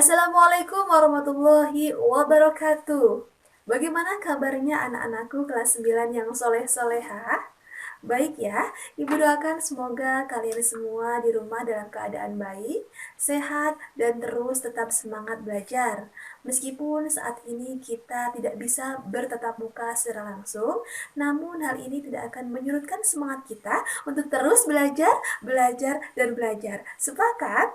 Assalamualaikum warahmatullahi wabarakatuh. Bagaimana kabarnya anak-anakku kelas 9 yang soleh-soleha? Baik ya, Ibu doakan semoga kalian semua di rumah dalam keadaan baik, sehat, dan terus tetap semangat belajar. Meskipun saat ini kita tidak bisa bertatap muka secara langsung, namun hal ini tidak akan menyurutkan semangat kita untuk terus belajar, belajar, dan belajar. Sepakat?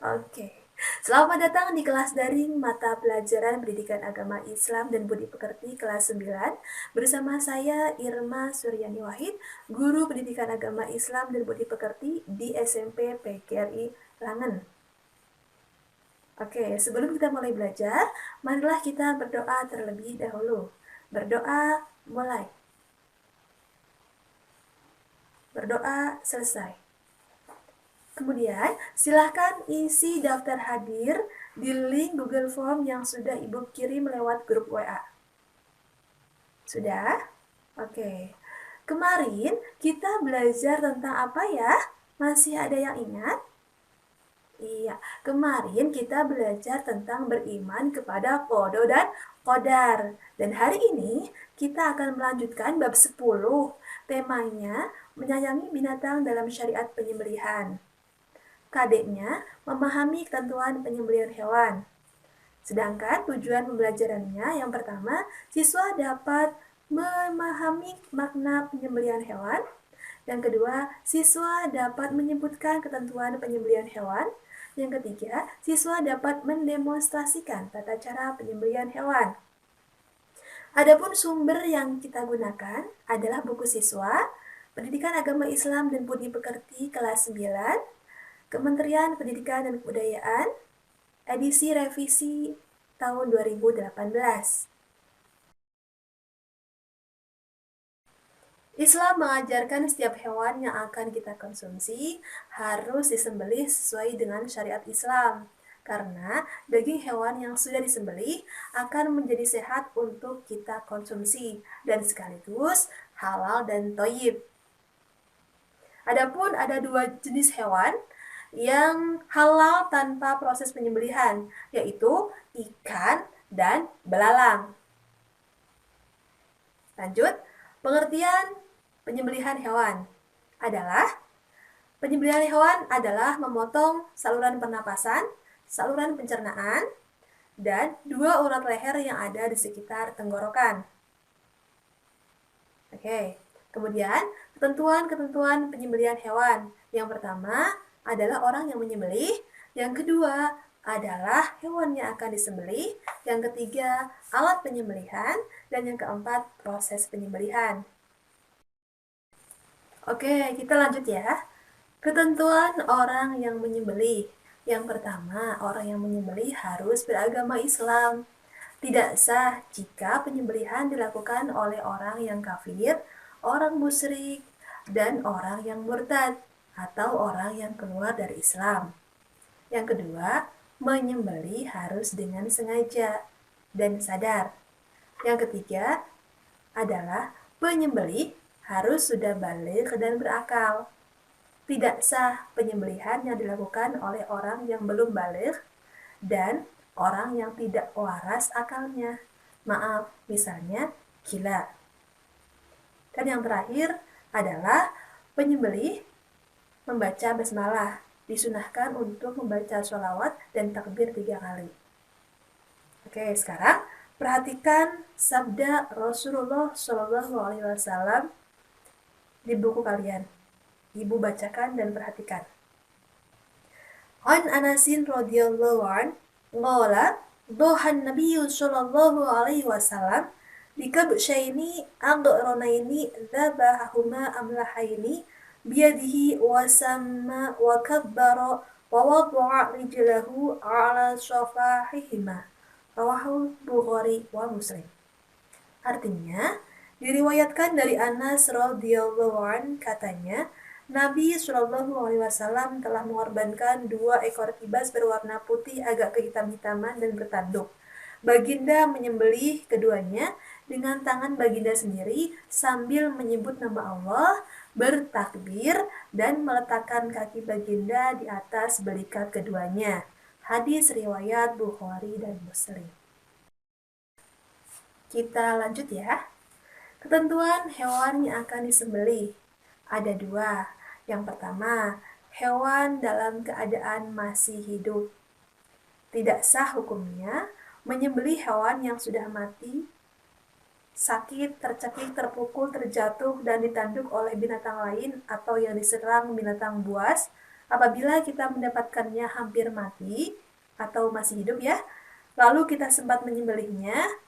Oke. Selamat datang di kelas daring mata pelajaran Pendidikan Agama Islam dan Budi Pekerti kelas 9 bersama saya Irma Suryani Wahid, Guru Pendidikan Agama Islam dan Budi Pekerti di SMP PGRI Langen. Oke, sebelum kita mulai belajar, marilah kita berdoa terlebih dahulu. Berdoa mulai. Berdoa selesai. Kemudian, silahkan isi daftar hadir di link Google Form yang sudah Ibu kirim lewat grup WA. Sudah? Oke. Kemarin kita belajar tentang apa ya? Masih ada yang ingat? Iya, kemarin kita belajar tentang beriman kepada qada dan qadar. Dan hari ini kita akan melanjutkan bab 10. Temanya menyayangi binatang dalam syariat penyembelihan. KD-nya memahami ketentuan penyembelihan hewan. Sedangkan tujuan pembelajarannya yang pertama, siswa dapat memahami makna penyembelihan hewan. Yang kedua, siswa dapat menyebutkan ketentuan penyembelihan hewan. Yang ketiga, siswa dapat mendemonstrasikan tata cara penyembelihan hewan. Adapun sumber yang kita gunakan adalah buku siswa, Pendidikan Agama Islam dan Budi Pekerti kelas 9, Kementerian Pendidikan dan Kebudayaan, edisi revisi tahun 2018. Islam mengajarkan setiap hewan yang akan kita konsumsi harus disembelih sesuai dengan syariat Islam. Karena daging hewan yang sudah disembelih akan menjadi sehat untuk kita konsumsi dan sekaligus halal dan thayyib. Adapun ada dua jenis hewan yang halal tanpa proses penyembelihan, yaitu ikan dan belalang. Lanjut, pengertian penyembelihan hewan adalah penyembelihan hewan adalah memotong saluran pernapasan, saluran pencernaan, dan dua urat leher yang ada di sekitar tenggorokan. Oke, kemudian ketentuan-ketentuan penyembelihan hewan. Yang pertama adalah orang yang menyembelih, yang kedua adalah hewan yang akan disembelih, yang ketiga alat penyembelihan, dan yang keempat proses penyembelihan. Oke, kita lanjut ya. Ketentuan orang yang menyembelih. Yang pertama, orang yang menyembelih harus beragama Islam. Tidak sah jika penyembelihan dilakukan oleh orang yang kafir, orang musyrik, dan orang yang murtad, atau orang yang keluar dari Islam. Yang kedua, menyembelih harus dengan sengaja dan sadar. Yang ketiga adalah penyembelih harus sudah baligh dan berakal. Tidak sah penyembelihan yang dilakukan oleh orang yang belum baligh dan orang yang tidak waras akalnya. Maaf, misalnya gila. Dan yang terakhir adalah penyembelih membaca basmalah. Disunahkan untuk membaca sholawat dan takbir 3 kali. Oke, sekarang perhatikan sabda Rasulullah SAW di buku kalian. Ibu bacakan dan perhatikan. An Anasin radhiyallahu an qala dohan Nabi sallallahu alaihi wasallam bikabshaini aqranaini dzabahuma amlahaini biyadihi wa samma wa kabbara wa wada'a rijlahu ala shafahihima. Rawahu Bukhari wa Muslim. Artinya, diriwayatkan dari Anas radhiyallahu an katanya, Nabi Shallallahu alaihi wasallam telah mengorbankan 2 ekor kibas berwarna putih agak kehitam-hitaman dan bertanduk. Baginda menyembelih keduanya dengan tangan baginda sendiri sambil menyebut nama Allah, bertakbir, dan meletakkan kaki baginda di atas belikat keduanya. Hadis riwayat Bukhari dan Muslim. Kita lanjut ya. Ketentuan hewan yang akan disembelih ada dua. Yang pertama, hewan dalam keadaan masih hidup. Tidak sah hukumnya menyembelih hewan yang sudah mati, sakit, tercekik, terpukul, terjatuh, dan ditanduk oleh binatang lain atau yang diserang binatang buas apabila kita mendapatkannya hampir mati atau masih hidup ya, lalu kita sempat menyembelihnya,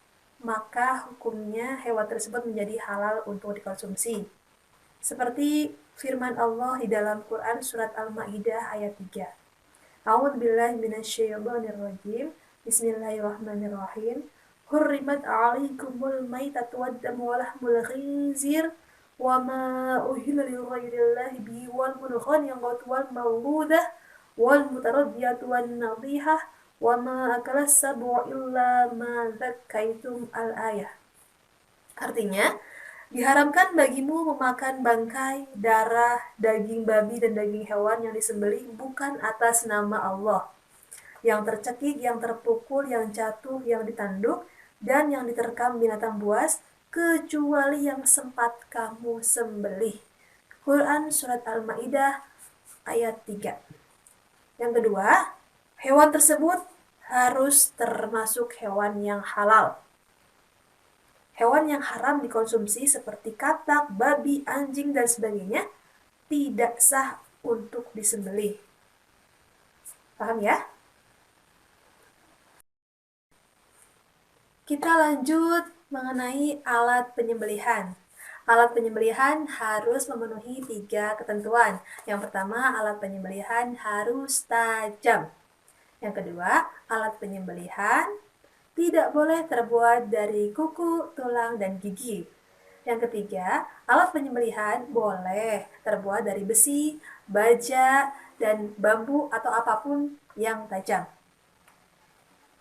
maka hukumnya hewan tersebut menjadi halal untuk dikonsumsi. Seperti firman Allah di dalam Quran surat Al-Maidah ayat 3. A'udzubillahi minasyaitonirrajim. Bismillahirrahmanirrahim. Hurrimat 'alaikumul maitatu waddamu wa lahmul khinzir wa ma uhilla li ghairillahi bihi wal munkhaniqatu wal mawludah wal mutaraddiyatu wan nadhihah wa ma akalas sab'u illa ma zakkaitum al-ayah. Artinya, diharamkan bagimu memakan bangkai, darah, daging babi dan daging hewan yang disembelih bukan atas nama Allah. Yang tercekik, yang terpukul, yang jatuh, yang ditanduk, dan yang diterkam binatang buas, kecuali yang sempat kamu sembelih. Quran Surat Al-Ma'idah ayat 3. Yang kedua, hewan tersebut harus termasuk hewan yang halal. Hewan yang haram dikonsumsi seperti katak, babi, anjing, dan sebagainya tidak sah untuk disembelih. Paham ya? Kita lanjut mengenai alat penyembelihan. Alat penyembelihan harus memenuhi 3 ketentuan. Yang pertama, alat penyembelihan harus tajam. Yang kedua, alat penyembelihan tidak boleh terbuat dari kuku, tulang, dan gigi. Yang ketiga, alat penyembelihan boleh terbuat dari besi, baja, dan bambu atau apapun yang tajam.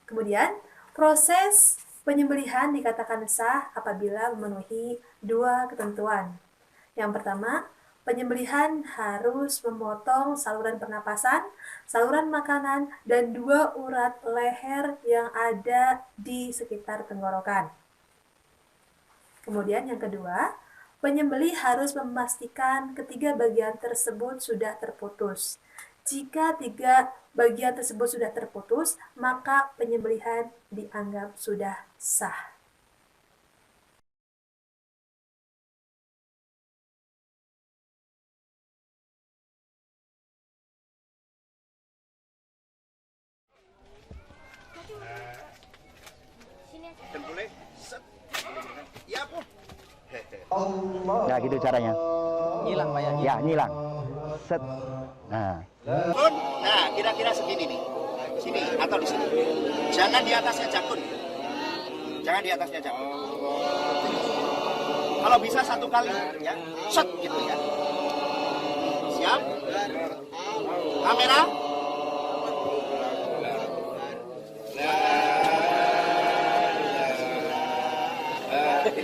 Kemudian, proses penyembelihan dikatakan sah apabila memenuhi 2 ketentuan. Yang pertama, penyembelihan harus memotong saluran pernapasan, saluran makanan, dan 2 urat leher yang ada di sekitar tenggorokan. Kemudian yang kedua, penyembelih harus memastikan ketiga bagian tersebut sudah terputus. Jika 3 bagian tersebut sudah terputus, maka penyembelihan dianggap sudah sah. Dan boleh set. Ya, Bu. Ya gitu caranya. Nyilang Pak ya? Ya nyilang. Set. Nah. Jakun, nah kira-kira segini nih. Sini atau di sini. Jangan di atasnya jakun. Jangan di atasnya jakun. Kalau bisa 1 kali ya. Set gitu ya. Siap? Kamera?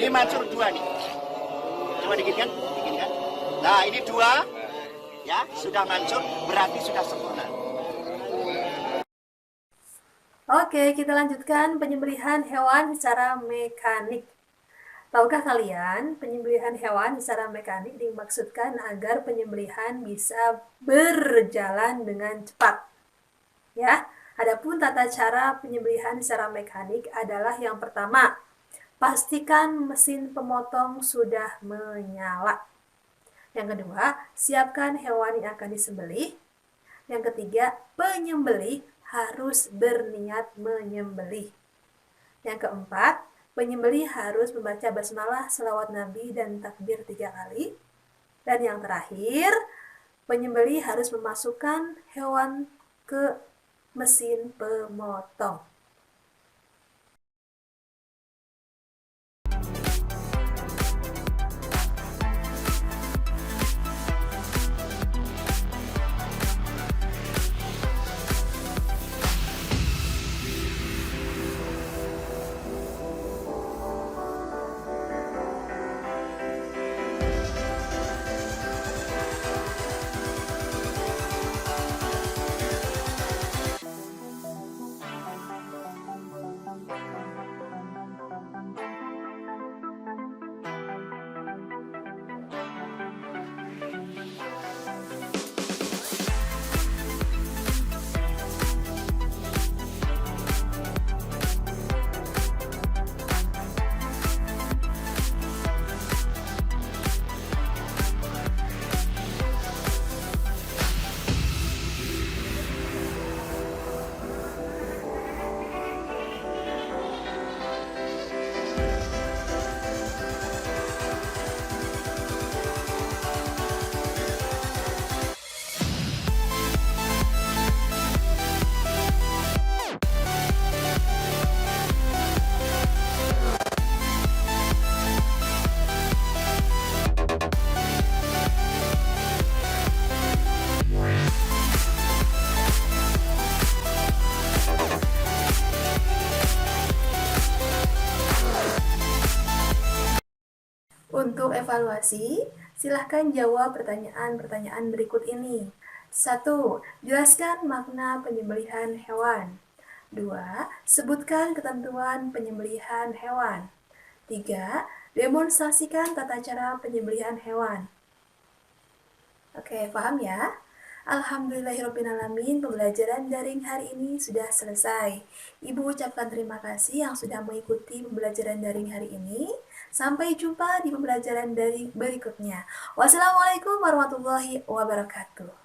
Ini mancur 2 nih. Coba dikit kan? Nah, ini 2 ya, sudah mancur berarti sudah sempurna. Oke, kita lanjutkan penyembelihan hewan secara mekanik. Tahukah kalian, penyembelihan hewan secara mekanik dimaksudkan agar penyembelihan bisa berjalan dengan cepat. Ya, adapun tata cara penyembelihan secara mekanik adalah yang pertama, pastikan mesin pemotong sudah menyala. Yang kedua, siapkan hewan yang akan disembelih. Yang ketiga, penyembelih harus berniat menyembelih. Yang keempat, penyembelih harus membaca basmalah, selawat Nabi, dan takbir 3 kali. Dan yang terakhir, penyembelih harus memasukkan hewan ke mesin pemotong. evaluasi, silahkan jawab pertanyaan-pertanyaan berikut ini. 1. Jelaskan makna penyembelihan hewan. 2. Sebutkan ketentuan penyembelihan hewan. 3. Demonstrasikan tata cara penyembelihan hewan. Oke, paham ya? Alhamdulillahirrabbilalamin, pembelajaran daring hari ini sudah selesai. Ibu ucapkan terima kasih yang sudah mengikuti pembelajaran daring hari ini. Sampai jumpa di pembelajaran daring berikutnya. Wassalamualaikum warahmatullahi wabarakatuh.